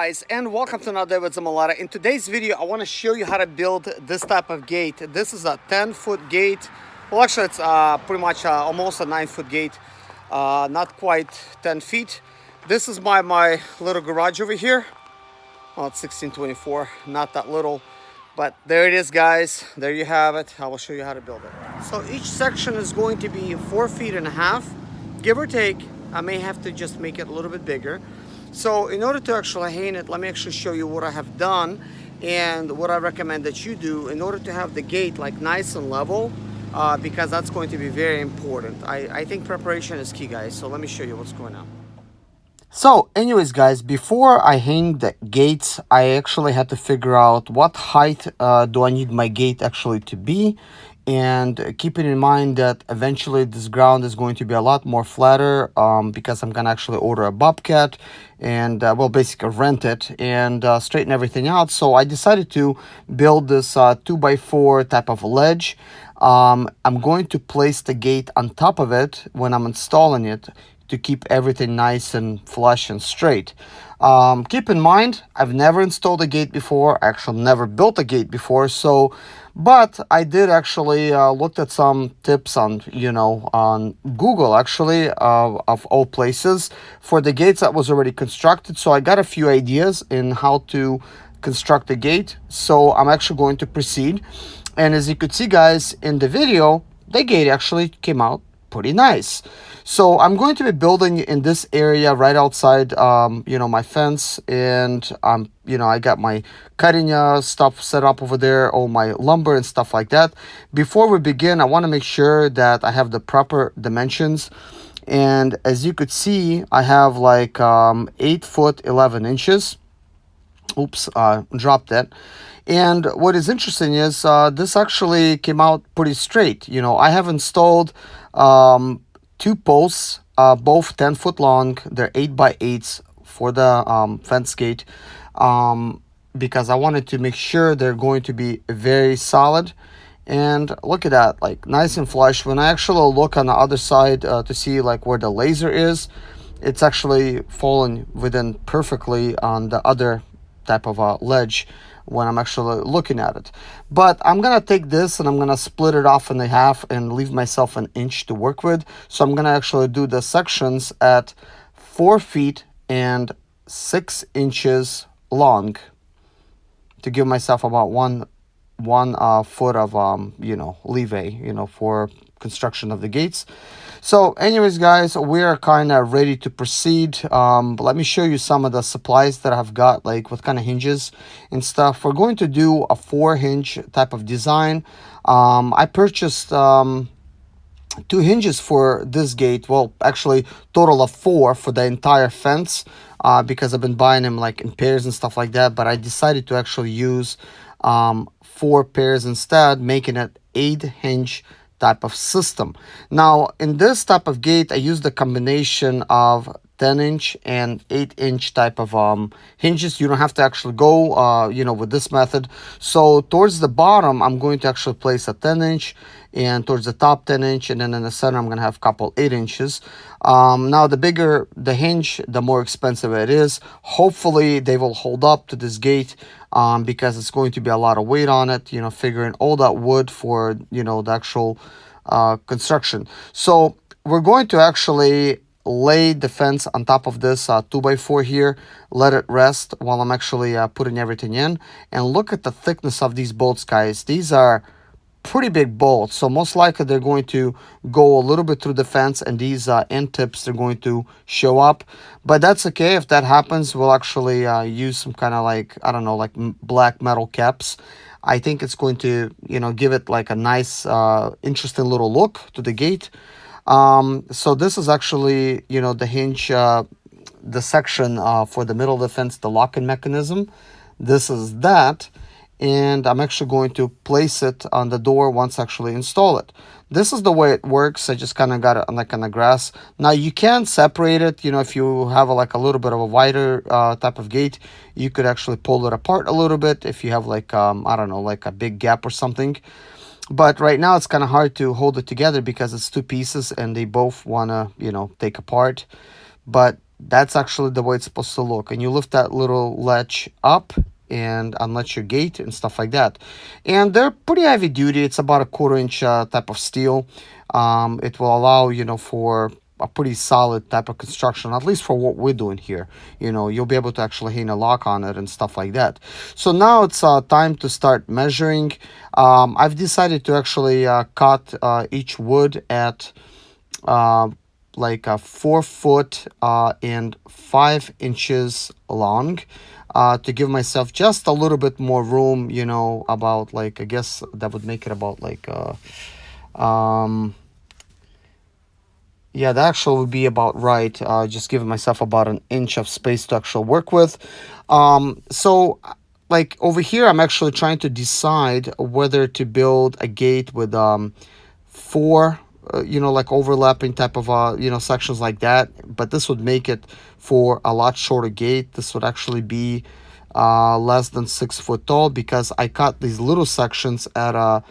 guys, and welcome to another day with Zimaleta. In today's video I want to show you how to build this type of gate. This is a 10-foot gate. Well, actually it's pretty much almost a 9-foot gate, not quite 10 feet. This is my little garage over here. Well, it's 1624, not that little, but there it is, guys. There you have it. I will show you how to build it. So each section is going to be 4.5 feet, give or take. I may have to just make it a little bit bigger. So in order to actually hang it, let me actually show you what I have done and what I recommend that you do in order to have the gate like nice and level, because that's going to be very important. I think preparation is key, guys. So let me show you what's going on. So anyways, guys, before I hang the gates, I actually had to figure out what height do I need my gate actually to be. And keeping in mind that eventually this ground is going to be a lot more flatter, because I'm gonna actually order a bobcat and well, basically rent it and straighten everything out. So I decided to build this 2x4 type of ledge. I'm going to place the gate on top of it when I'm installing it to keep everything nice and flush and straight. Keep in mind, I've never installed a gate before. I actually never built a gate before. So, but I did actually looked at some tips on, on Google actually, of all places, for the gates that was already constructed. So I got a few ideas in how to construct a gate. So I'm actually going to proceed. And as you could see, guys, in the video, the gate actually came out pretty nice. So I'm going to be building in this area right outside, my fence, and I got my cutting stuff set up over there, all my lumber and stuff like that. Before we begin, I want to make sure that I have the proper dimensions. And as you could see, I have like 8 foot 11 inches. Oops, dropped that. And what is interesting is this actually came out pretty straight. I have installed 2 posts, both 10 foot long. They're 8x8s for the fence gate, because I wanted to make sure they're going to be very solid. And look at that, like nice and flush. When I actually look on the other side to see like where the laser is, it's actually falling within perfectly on the other type of a ledge when I'm actually looking at it. But I'm gonna take this and I'm gonna split it off in half and leave myself an inch to work with. So I'm gonna actually do the sections at 4 feet and 6 inches long to give myself about one foot of leeway, for construction of the gates. So anyways, guys, we are kind of ready to proceed. But let me show you some of the supplies that I've got, like what kind of hinges and stuff. We're going to do a 4-hinge type of design. I purchased 2 hinges for this gate. Well, actually total of 4 for the entire fence, because I've been buying them like in pairs and stuff like that. But I decided to actually use 4 pairs instead, making it 8-hinge type of system. Now in this type of gate, I use the combination of 10-inch and 8-inch type of hinges. You don't have to actually go with this method. So towards the bottom, I'm going to actually place a 10-inch, and towards the top 10-inch, and then in the center I'm gonna have a couple 8 inches. Now the bigger the hinge, the more expensive it is. Hopefully they will hold up to this gate, because it's going to be a lot of weight on it, figuring all that wood for the actual construction. So we're going to actually lay the fence on top of this 2x4 here, let it rest while I'm actually putting everything in. And look at the thickness of these bolts, guys. These are pretty big bolts, so most likely they're going to go a little bit through the fence, and these end tips are going to show up. But that's okay. If that happens, we'll actually use some kind of like, I don't know, like black metal caps. I think it's going to give it like a nice interesting little look to the gate. So this is actually the hinge, the section for the middle of the fence, the locking mechanism. This is that. And I'm actually going to place it on the door once I actually install it. This is the way it works. I just kind of got it like on the grass. Now you can separate it, if you have like a little bit of a wider type of gate, you could actually pull it apart a little bit if you have like, I don't know, like a big gap or something. But right now it's kind of hard to hold it together because it's 2 pieces and they both want to, take apart. But that's actually the way it's supposed to look. And you lift that little latch up and unlatch your gate and stuff like that. And they're pretty heavy duty. It's about a 1/4 inch type of steel. It will allow, you know, for a pretty solid type of construction, at least for what we're doing here. You know, you'll be able to actually hang a lock on it and stuff like that. So now it's time to start measuring. I've decided to actually cut each wood at like a 4 foot and 5 inches long, to give myself just a little bit more room, you know, about like, I guess that would make it about like yeah, that actually would be about right. Just giving myself about an inch of space to actually work with. So like over here, I'm actually trying to decide whether to build a gate with four, you know, like overlapping type of, you know, sections like that. But this would make it for a lot shorter gate. This would actually be less than 6 foot tall, because I cut these little sections at a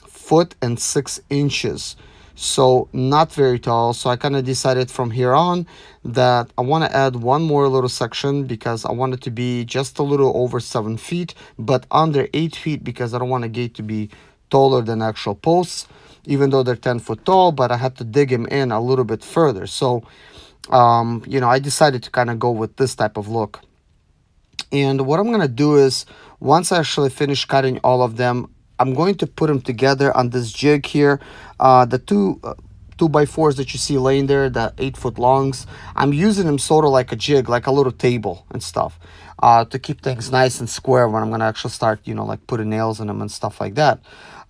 1.6 inches. So not very tall. So I kind of decided from here on that I want to add one more little section, because I want it to be just a little over 7 feet, but under 8 feet, because I don't want a gate to be taller than actual posts, even though they're 10 foot tall, but I had to dig them in a little bit further. So, you know, I decided to kind of go with this type of look. And what I'm going to do is, once I actually finish cutting all of them, I'm going to put them together on this jig here. The two 2x4s that you see laying there, the 8 foot longs, I'm using them sort of like a jig, like a little table and stuff, to keep things nice and square when I'm going to actually start, you know, like putting nails in them and stuff like that.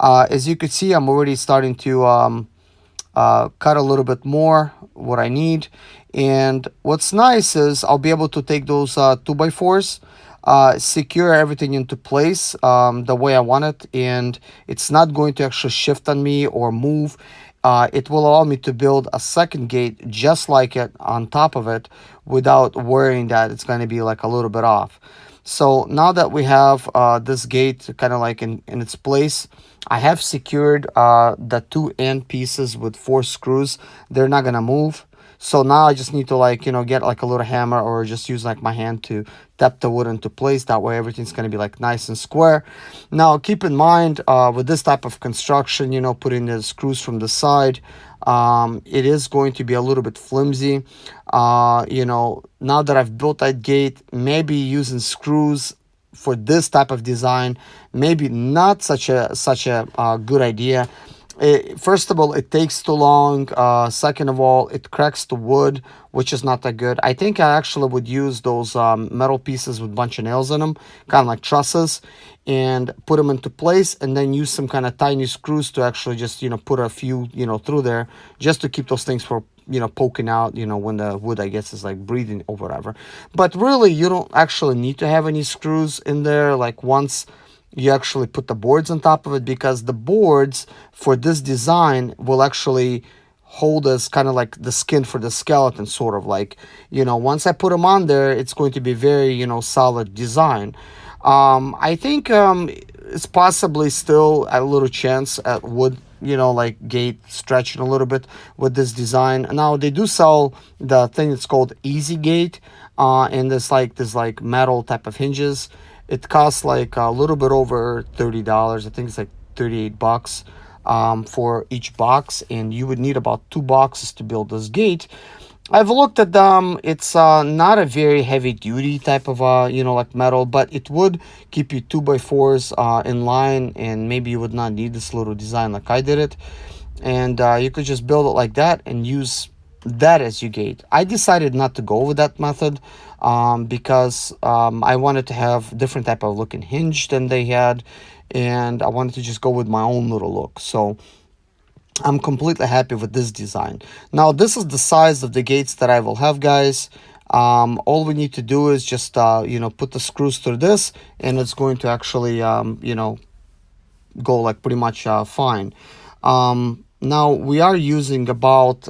As you can see, I'm already starting to cut a little bit more what I need. And what's nice is I'll be able to take those 2x4s, secure everything into place the way I want it, and it's not going to actually shift on me or move. It will allow me to build a second gate just like it on top of it, without worrying that it's going to be like a little bit off. So now that we have this gate kind of like in its place, I have secured the two end pieces with 4 screws. They're not going to move. So now I just need to, like, you know, get like a little hammer, or just use like my hand to tap the wood into place. That way everything's going to be like nice and square. Now keep in mind, with this type of construction, you know, putting the screws from the side, it is going to be a little bit flimsy. You know, now that I've built that gate, maybe using screws for this type of design, maybe not such a good idea. First of all, it takes too long. Second of all, it cracks the wood, which is not that good. I think I actually would use those metal pieces with a bunch of nails in them, kind of like trusses, and put them into place, and then use some kind of tiny screws to actually just, you know, put a few, you know, through there, just to keep those things from, you know, poking out, you know, when the wood, I guess, is like breathing or whatever. But really, you don't actually need to have any screws in there, like once you actually put the boards on top of it, because the boards for this design will actually hold as kind of like the skin for the skeleton, sort of like, you know, once I put them on there, it's going to be very, you know, solid design. I think it's possibly still a little chance at wood, you know, like gate stretching a little bit with this design. Now they do sell the thing that's called Easy Gate, and there's like metal type of hinges. It costs like a little bit over $30. I think it's like 38 bucks for each box, and you would need about 2 boxes to build this gate. I've looked at them. It's not a very heavy duty type of you know, like metal, but it would keep you 2x4s in line, and maybe you would not need this little design like I did it. And you could just build it like that and use that as your gate. I decided not to go with that method because I wanted to have different type of looking hinge than they had, and I wanted to just go with my own little look. So I'm completely happy with this design. Now this is the size of the gates that I will have, guys. All we need to do is just you know, put the screws through this, and it's going to actually you know, go like pretty much fine. Now we are using about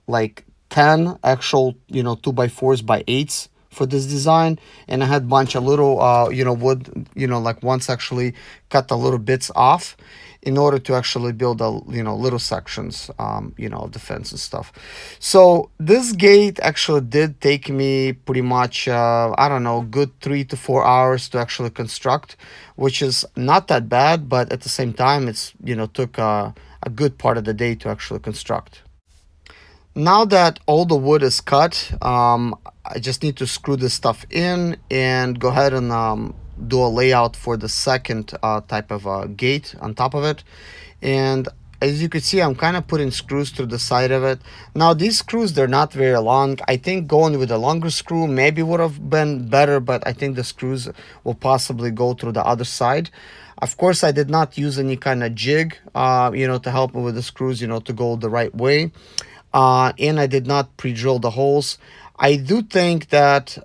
like 10 actual, you know, 2x4s by 8s for this design, and I had a bunch of little wood, like once actually cut the little bits off in order to actually build a little sections of the fence and stuff. So this gate actually did take me pretty much I don't know, good 3 to 4 hours to actually construct, which is not that bad, but at the same time it's took a good part of the day to actually construct. Now that all the wood is cut, I just need to screw this stuff in and go ahead and do a layout for the second type of gate on top of it. And as you can see, I'm kind of putting screws through the side of it. Now these screws, they're not very long. I think going with a longer screw maybe would have been better, but I think the screws will possibly go through the other side. Of course, I did not use any kind of jig to help me with the screws to go the right way. And I did not pre-drill the holes. I do think that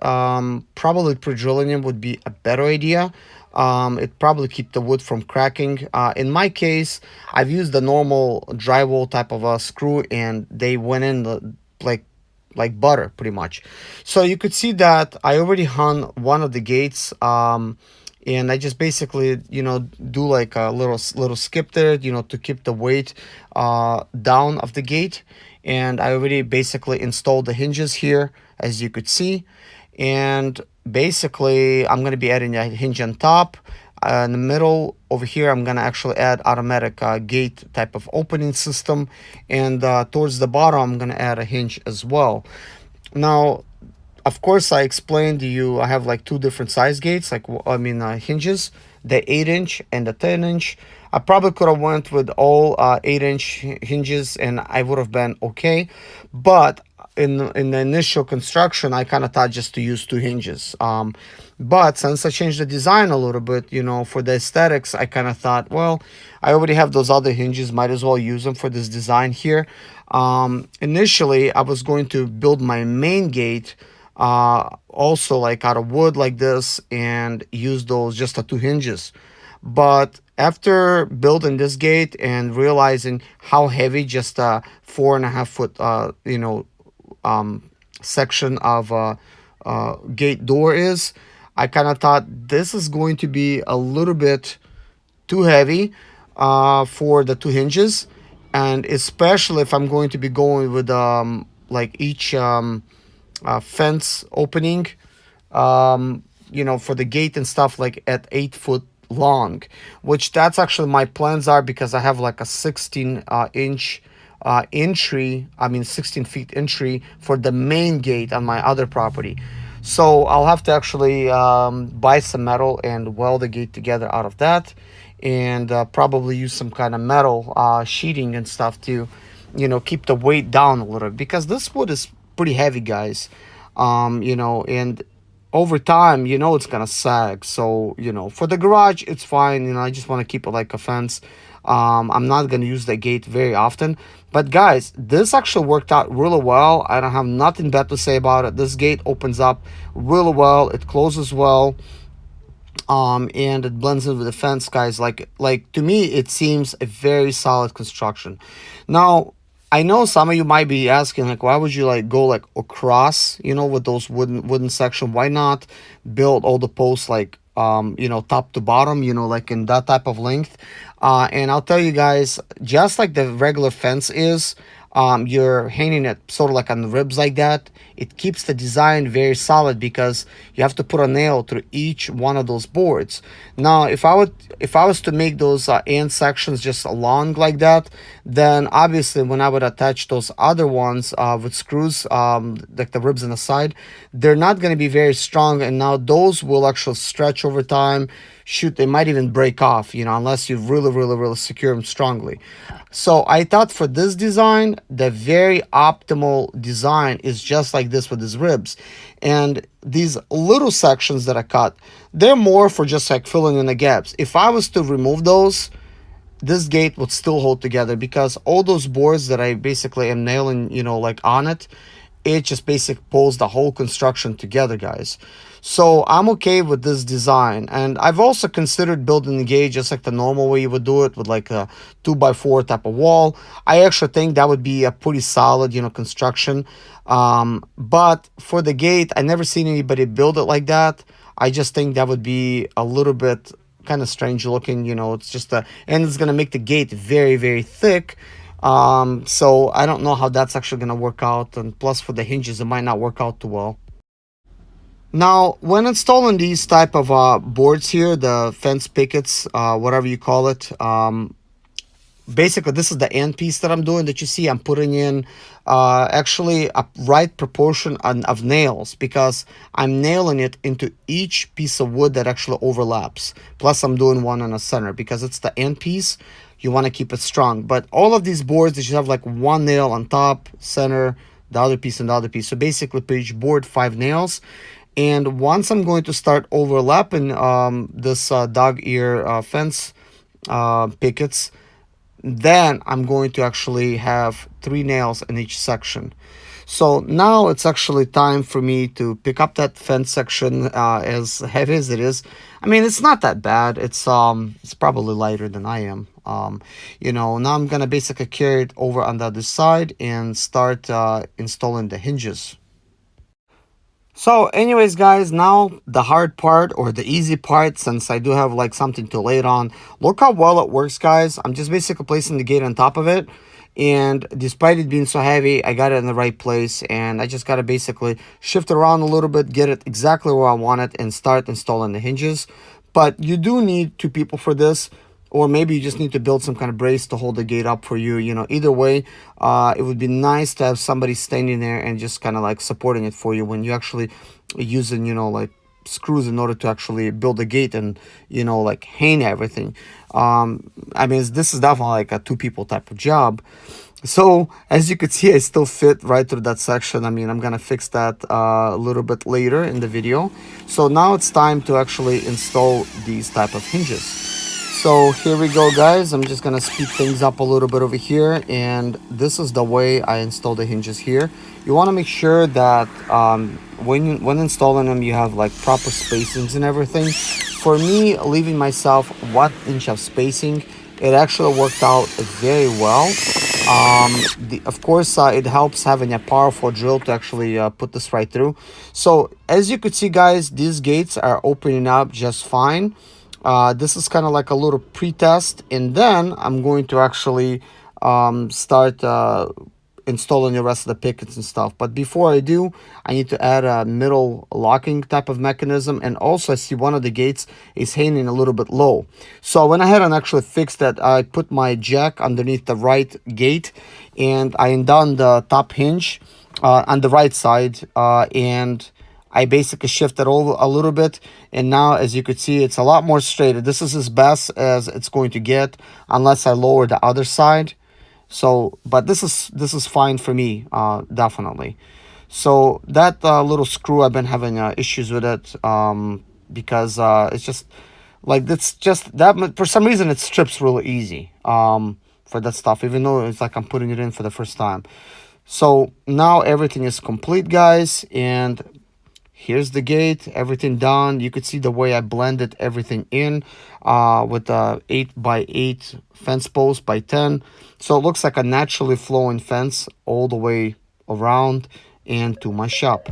probably pre-drilling them would be a better idea. It probably keep the wood from cracking. In my case, I've used the normal drywall type of a screw, and they went in like butter pretty much. So you could see that I already hung one of the gates, and I just basically do like a little skip there to keep the weight down of the gate. And I already basically installed the hinges here, as you could see. And basically I'm going to be adding a hinge on top. In the middle over here, I'm going to actually add automatic gate type of opening system. And towards the bottom, I'm going to add a hinge as well. Now, of course, I explained to you, I have like two different size gates, hinges, the 8-inch and the 10-inch. I probably could have went with all 8-inch hinges and I would have been okay. But in the initial construction, I kind of thought just to use 2 hinges. But since I changed the design a little bit, for the aesthetics, I kind of thought, well, I already have those other hinges, might as well use them for this design here. Initially, I was going to build my main gate also like out of wood like this and use those just the 2 hinges. But after building this gate and realizing how heavy just a 4.5 foot section of gate door is, I kind of thought this is going to be a little bit too heavy for the 2 hinges, and especially if I'm going to be going with like each fence opening for the gate and stuff, like at 8 foot long, which that's actually my plans are, because I have like a 16-inch entry, 16 feet entry for the main gate on my other property. So I'll have to actually buy some metal and weld the gate together out of that, and probably use some kind of metal sheeting and stuff to keep the weight down a little bit, because this wood is pretty heavy, guys. And over time, it's gonna sag. So for the garage it's fine. I just want to keep it like a fence. I'm not gonna use the gate very often, but guys, this actually worked out really well. I don't have nothing bad to say about it. This gate opens up really well, it closes well, and it blends in with the fence, guys. Like to me, it seems a very solid construction. Now, I know some of you might be asking, like, why would you like go like across, with those wooden section? Why not build all the posts like top to bottom, like in that type of length? And I'll tell you guys, just like the regular fence is, you're hanging it sort of like on the ribs like that. It keeps the design very solid, because you have to put a nail through each one of those boards. Now, if I was to make those end sections just long like that, then obviously when I would attach those other ones with screws, like the ribs on the side, they're not going to be very strong, and now those will actually stretch over time. Shoot, they might even break off, unless you really secure them strongly. So I thought for this design, the very optimal design is just like this with these ribs. And these little sections that I cut, they're more for just like filling in the gaps. If I was to remove those, this gate would still hold together, because all those boards that I basically am nailing, like on it, it just basically pulls the whole construction together, guys. So I'm okay with this design, and I've also considered building the gate just like the normal way you would do it, with like a 2x4 type of wall. I actually think that would be a pretty solid, you know, construction. But for the gate, I never seen anybody build it like that. I just think that would be a little bit kind of strange looking, you know. It's just a, and it's gonna make the gate very, very thick. So I don't know how that's actually gonna work out, and plus for the hinges, it might not work out too well. Now, when installing these type of boards here, the fence pickets, whatever you call it, basically this is the end piece that I'm doing, that you see I'm putting in actually a right proportion of nails, because I'm nailing it into each piece of wood that actually overlaps. Plus I'm doing one in the center because it's the end piece. You want to keep it strong. But all of these boards, they should have like one nail on top, center, the other piece, and the other piece. So basically per each board, 5 nails. And once I'm going to start overlapping this dog ear fence pickets, then I'm going to actually have 3 nails in each section. So now it's actually time for me to pick up that fence section, as heavy as it is. I mean, it's not that bad. It's probably lighter than I am. You know, now I'm gonna basically carry it over on the other side and start installing the hinges. So anyways, guys, now the hard part, or the easy part, since I do have like something to lay it on. Look how well it works, guys. I'm just basically placing the gate on top of it, and despite it being so heavy, I got it in the right place, and I just got to basically shift it around a little bit, get it exactly where I want it, and start installing the hinges. But you do need 2 people for this, or maybe you just need to build some kind of brace to hold the gate up for you. You know, either way, it would be nice to have somebody standing there and just kind of like supporting it for you when you actually using, you know, like screws in order to actually build the gate and, you know, like hang everything. I mean, this is definitely like a 2 people type of job. So as you could see, I still fit right through that section. I mean, I'm gonna fix that a little bit later in the video. So now it's time to actually install these type of hinges. So here we go, guys. I'm just gonna speed things up a little bit over here, and this is the way I install the hinges here. You want to make sure that when installing them, you have like proper spacings and everything. For me, leaving myself 1 inch of spacing, it actually worked out very well. Of course, it helps having a powerful drill to actually put this right through. So as you could see, guys, these gates are opening up just fine. This is kind of like a little pre-test, and then I'm going to actually start installing the rest of the pickets and stuff. But before I do, I need to add a middle locking type of mechanism, and also I see one of the gates is hanging a little bit low. So I went ahead and actually fixed that. I put my jack underneath the right gate, and I undone the top hinge on the right side, and I basically shifted over a little bit, and now as you could see, it's a lot more straighter. This is as best as it's going to get unless I lower the other side. So, but this is fine for me, definitely. So that little screw, I've been having issues with it, because it's just like, that's just that for some reason it strips really easy for that stuff, even though it's like I'm putting it in for the first time. So now everything is complete, guys, and here's the gate, everything done. You could see the way I blended everything in with a 8x8 fence post by 10. So it looks like a naturally flowing fence all the way around and to my shop.